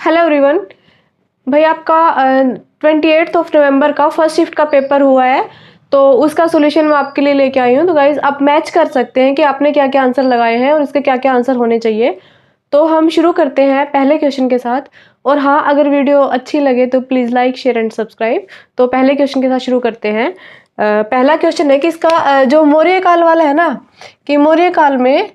Hello everyone. भाई आपका 28 नवंबर का फर्स्ट शिफ्ट का पेपर हुआ है, तो उसका सॉल्यूशन मैं आपके लिए लेके आई हूँ। तो गाइज आप मैच कर सकते हैं कि आपने क्या क्या आंसर लगाए हैं और इसके क्या क्या आंसर होने चाहिए। तो हम शुरू करते हैं पहले क्वेश्चन के साथ। और हाँ, अगर वीडियो अच्छी लगे तो please like share and subscribe. तो पहले क्वेश्चन के साथ शुरू करते हैं। पहला क्वेश्चन है कि इसका जो मौर्य काल वाला है ना, कि मौर्य काल में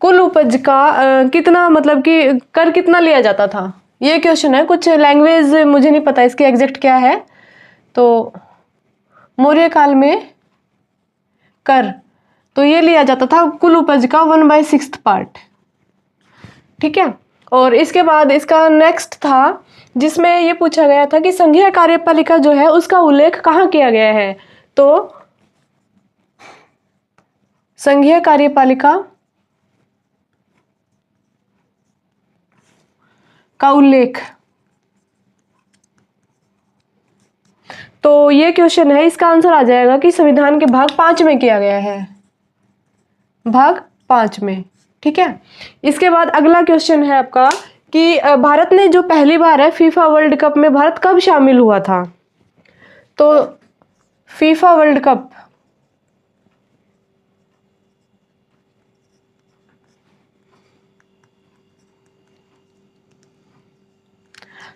कुल उपज का कितना, मतलब कि कर कितना लिया जाता था। ये क्वेश्चन है। कुछ लैंग्वेज मुझे नहीं पता इसकी एग्जैक्ट क्या है। तो मौर्य काल में कर तो ये लिया जाता था कुल उपज का 1/6 पार्ट। ठीक है। और इसके बाद इसका नेक्स्ट था जिसमें ये पूछा गया था कि संघीय कार्यपालिका जो है उसका उल्लेख कहाँ किया गया है। तो संघीय कार्यपालिका का उल्लेख, तो ये क्वेश्चन है, इसका आंसर आ जाएगा कि संविधान के भाग 5 में किया गया है, भाग 5 में। ठीक है। इसके बाद अगला क्वेश्चन है आपका कि भारत ने जो पहली बार है फीफा वर्ल्ड कप में भारत कब शामिल हुआ था। तो फीफा वर्ल्ड कप,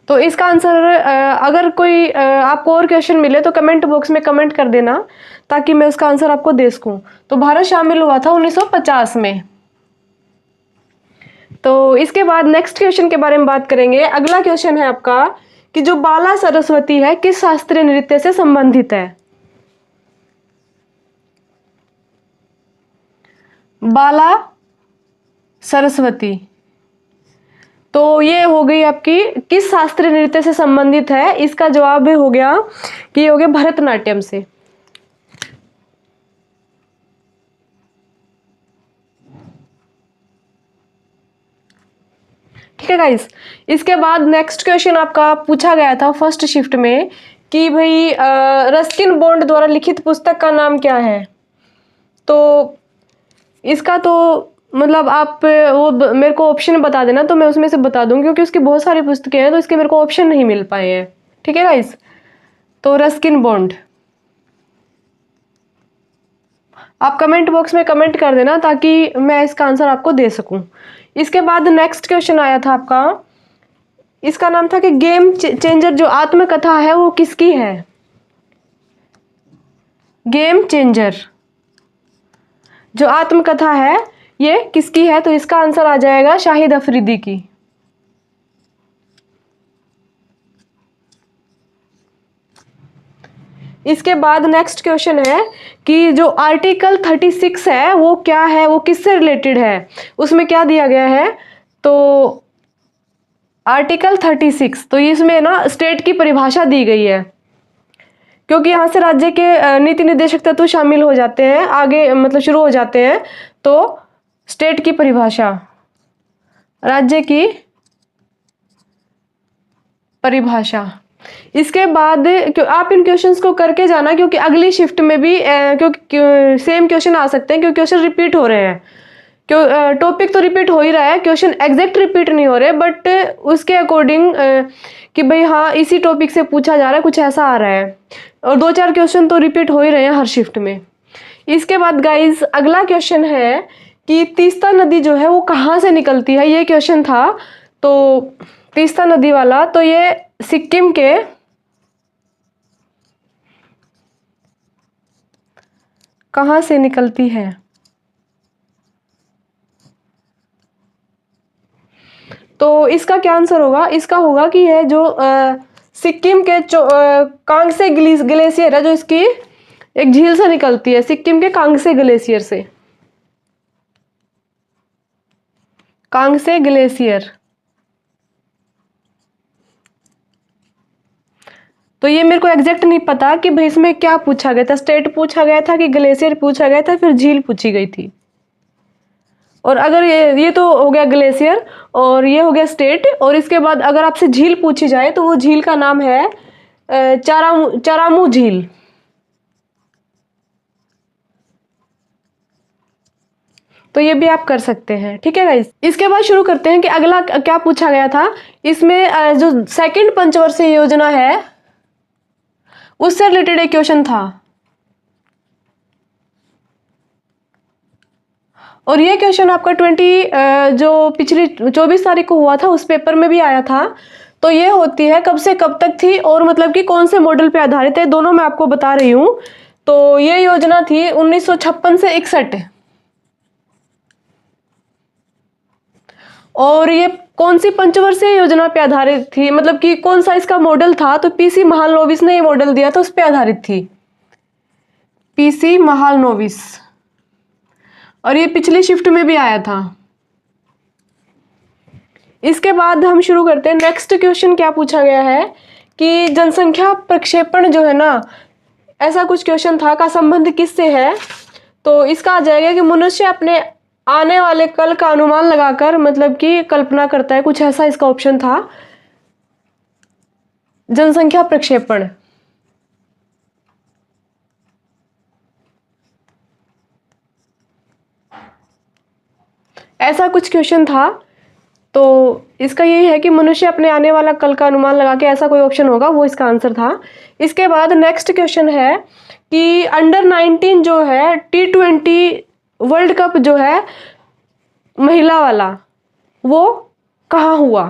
तो इसका आंसर अगर कोई आपको और क्वेश्चन मिले तो कमेंट बॉक्स में कमेंट कर देना ताकि मैं उसका आंसर आपको दे सकूं। तो भारत शामिल हुआ था 1950 में। तो इसके बाद नेक्स्ट क्वेश्चन के बारे में बात करेंगे। अगला क्वेश्चन है आपका कि जो बाला सरस्वती है किस शास्त्रीय नृत्य से संबंधित है। बाला सरस्वती, तो ये हो गई आपकी किस शास्त्रीय नृत्य से संबंधित है। इसका जवाब भी हो गया कि ये हो गया भरतनाट्यम से। ठीक है गाइस। इसके बाद नेक्स्ट क्वेश्चन आपका पूछा गया था फर्स्ट शिफ्ट में कि भाई रस्किन बॉन्ड द्वारा लिखित पुस्तक का नाम क्या है। तो इसका तो मतलब आप वो मेरे को ऑप्शन बता देना तो मैं उसमें से बता दूंगी, क्योंकि उसकी बहुत सारी पुस्तकें हैं तो इसके मेरे को ऑप्शन नहीं मिल पाए हैं। ठीक है गाइस। तो रस्किन बॉन्ड आप कमेंट बॉक्स में कमेंट कर देना ताकि मैं इसका आंसर आपको दे सकूं। इसके बाद नेक्स्ट क्वेश्चन आया था आपका, इसका नाम था कि गेम चेंजर जो आत्मकथा है वो किसकी है। गेम चेंजर जो आत्मकथा है ये किसकी है। तो इसका आंसर आ जाएगा शाहिद अफरीदी की। इसके बाद नेक्स्ट क्वेश्चन है कि जो आर्टिकल 36 है वो क्या है, वो किससे रिलेटेड है, उसमें क्या दिया गया है। तो आर्टिकल 36, तो इसमें ना स्टेट की परिभाषा दी गई है, क्योंकि यहाँ से राज्य के नीति निर्देशक तत्व शामिल हो जाते हैं, आगे मतलब शुरू हो जाते हैं। तो स्टेट की परिभाषा, राज्य की परिभाषा। इसके बाद क्यों आप इन क्वेश्चंस को करके जाना, क्योंकि अगली शिफ्ट में भी क्योंकि सेम क्वेश्चन आ सकते हैं, क्योंकि क्वेश्चन रिपीट हो रहे हैं। क्यों टॉपिक तो रिपीट हो ही रहा है, क्वेश्चन एग्जैक्ट रिपीट नहीं हो रहे, बट उसके अकॉर्डिंग कि भाई हाँ इसी टॉपिक से पूछा जा रहा है, कुछ ऐसा आ रहा है। और 2-4 क्वेश्चन तो रिपीट हो ही रहे हैं हर शिफ्ट में। इसके बाद गाइज अगला क्वेश्चन है कि तीस्ता नदी जो है वो कहाँ से निकलती है, ये क्वेश्चन था। तो तीस्ता नदी वाला, तो ये सिक्किम के कहाँ से निकलती है। तो इसका क्या आंसर होगा, इसका होगा कि यह जो सिक्किम के कांगसे ग्लेशियर है, जो इसकी एक झील से निकलती है, सिक्किम के कांगसे ग्लेशियर से। कांगसे ग्लेशियर, तो ये मेरे को एग्जैक्ट नहीं पता कि भाई इसमें क्या पूछा गया था, स्टेट पूछा गया था कि ग्लेशियर पूछा गया था, फिर झील पूछी गई थी। और अगर ये तो हो गया ग्लेशियर और ये हो गया स्टेट, और इसके बाद अगर आपसे झील पूछी जाए तो वो झील का नाम है चारामू झील। तो ये भी आप कर सकते हैं। ठीक है गाइस, इसके बाद शुरू करते हैं कि अगला क्या पूछा गया था। इसमें जो सेकंड पंचवर्षीय योजना है उससे रिलेटेड एक क्वेश्चन था, और ये क्वेश्चन आपका जो पिछली 24 तारीख को हुआ था उस पेपर में भी आया था। तो ये होती है कब से कब तक थी और मतलब कि कौन से मॉडल पे आधारित है, दोनों मैं आपको बता रही हूं। तो ये योजना थी 1956 से 61, और ये कौन सी पंचवर्षीय योजना पे आधारित थी, मतलब कि कौन सा इसका मॉडल था, तो पीसी महालनोबिस ने ये मॉडल दिया था, उस पे आधारित थी, पीसी महालनोबिस। और ये पिछली शिफ्ट में भी आया था। इसके बाद हम शुरू करते हैं। नेक्स्ट क्वेश्चन क्या पूछा गया है कि जनसंख्या प्रक्षेपण जो है ना, ऐसा कुछ क्वेश्चन था, का संबंध किससे है। तो इसका आ जाएगा कि मनुष्य अपने आने वाले कल का अनुमान लगाकर मतलब कि कल्पना करता है, कुछ ऐसा इसका ऑप्शन था, जनसंख्या प्रक्षेपण। ऐसा कुछ क्वेश्चन था। तो इसका यही है कि मनुष्य अपने आने वाला कल का अनुमान लगा के, ऐसा कोई ऑप्शन होगा, वो इसका आंसर था। इसके बाद नेक्स्ट क्वेश्चन है कि अंडर 19 जो है T20 वर्ल्ड कप जो है महिला वाला, वो कहाँ हुआ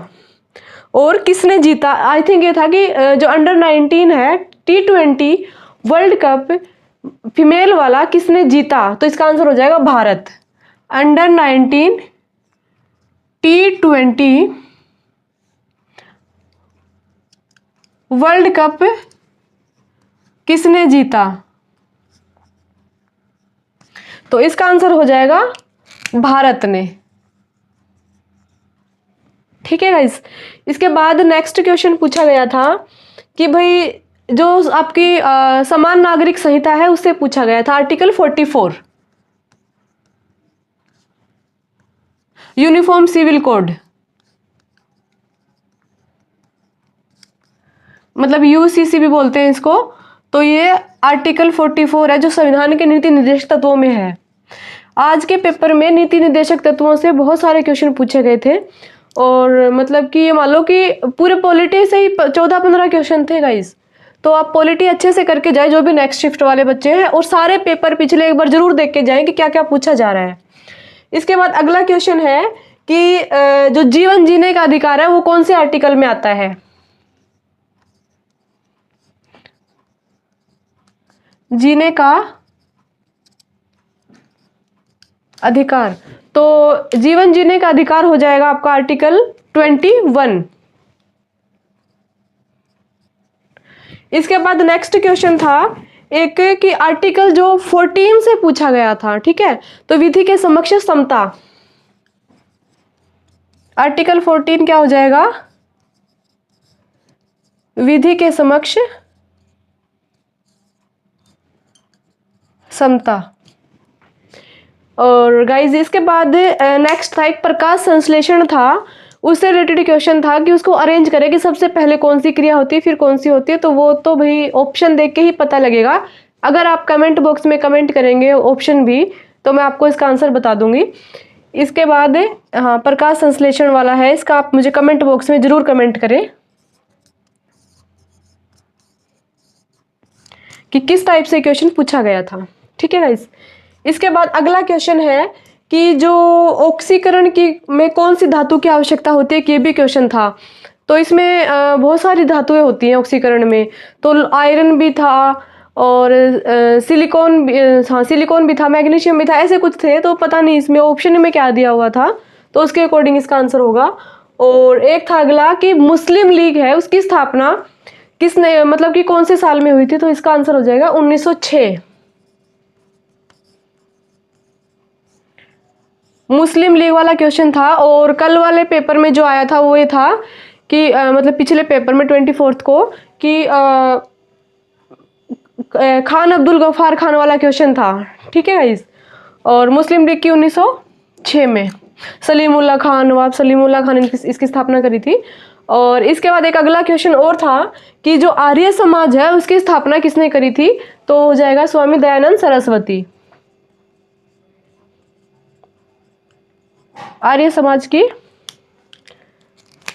और किसने जीता। आई थिंक ये था कि जो अंडर 19 है T20 वर्ल्ड कप फीमेल वाला किसने जीता, तो इसका आंसर हो जाएगा Bharat. Under 19 T20 world cup किसने जीता, तो इसका आंसर हो जाएगा भारत ने। ठीक है गाइस, इसके बाद नेक्स्ट क्वेश्चन पूछा गया था कि भाई जो आपकी समान नागरिक संहिता है उससे पूछा गया था, आर्टिकल 44, यूनिफॉर्म सिविल कोड, मतलब यूसीसी भी बोलते हैं इसको। तो ये आर्टिकल 44 है जो संविधान के नीति निर्देशक तत्वों में है। आज के पेपर में नीति निर्देशक तत्वों से बहुत सारे क्वेश्चन पूछे गए थे, और मतलब कि ये मान लो कि पूरे पॉलिटी से ही 14-15 क्वेश्चन थे गाइस। तो आप पॉलिटी अच्छे से करके जाए, जो भी नेक्स्ट शिफ्ट वाले बच्चे हैं, और सारे पेपर पिछले एक बार जरूर देख के जाएं कि क्या क्या पूछा जा रहा है। इसके बाद अगला क्वेश्चन है कि जो जीवन जीने का अधिकार है वो कौन से आर्टिकल में आता है। जीने का अधिकार, तो जीवन जीने का अधिकार हो जाएगा आपका आर्टिकल 21। इसके बाद नेक्स्ट क्वेश्चन था एक कि आर्टिकल जो 14 से पूछा गया था, ठीक है, तो विधि के समक्ष समता, आर्टिकल 14 क्या हो जाएगा, विधि के समक्ष समता। और गाइज इसके बाद नेक्स्ट था एक प्रकाश संश्लेषण था, उससे रिलेटेड क्वेश्चन था कि उसको अरेंज करें कि सबसे पहले कौन सी क्रिया होती है फिर कौन सी होती है। तो वो तो भाई ऑप्शन देख के ही पता लगेगा। अगर आप कमेंट बॉक्स में कमेंट करेंगे ऑप्शन भी, तो मैं आपको इसका आंसर बता दूंगी। इसके बाद हाँ, प्रकाश संश्लेषण वाला है, इसका आप मुझे कमेंट बॉक्स में जरूर कमेंट करें कि किस टाइप से क्वेश्चन पूछा गया था। ठीक है गाइस, इसके बाद अगला क्वेश्चन है कि जो ऑक्सीकरण की में कौन सी धातु की आवश्यकता होती है, ये भी क्वेश्चन था। तो इसमें बहुत सारी धातुएं होती हैं ऑक्सीकरण में, तो आयरन भी था और सिलिकॉन भी, हाँ सिलिकॉन भी था, मैग्नीशियम भी था, ऐसे कुछ थे। तो पता नहीं इसमें ऑप्शन में क्या दिया हुआ था, तो उसके अकॉर्डिंग इसका आंसर होगा। और एक था अगला कि मुस्लिम लीग है उसकी स्थापना किसने, मतलब कि कौन से साल में हुई थी, तो इसका आंसर हो जाएगा 1906। मुस्लिम लीग वाला क्वेश्चन था। और कल वाले पेपर में जो आया था वो ये था कि मतलब पिछले पेपर में 24 को कि खान अब्दुल गफ्फार खान वाला क्वेश्चन था। ठीक है गाइस, और मुस्लिम लीग की 1906 में सलीमुल्लाह खान, नवाब सलीमुल्लाह खान ने इसकी स्थापना करी थी। और इसके बाद एक अगला क्वेश्चन और था कि जो आर्य समाज है उसकी स्थापना किसने करी थी, तो हो जाएगा स्वामी दयानंद सरस्वती। आर्य समाज की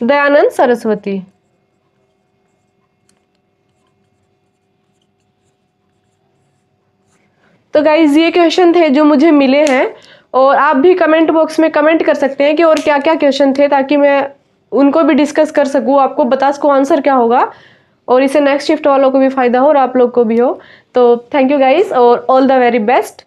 दयानंद सरस्वती। तो गाइज ये क्वेश्चन थे जो मुझे मिले हैं, और आप भी कमेंट बॉक्स में कमेंट कर सकते हैं कि और क्या क्या क्वेश्चन थे, ताकि मैं उनको भी डिस्कस कर सकूं, आपको बता सकूं आंसर क्या होगा, और इससे नेक्स्ट शिफ्ट वालों को भी फायदा हो और आप लोग को भी हो। तो थैंक यू गाइज और ऑल द वेरी बेस्ट।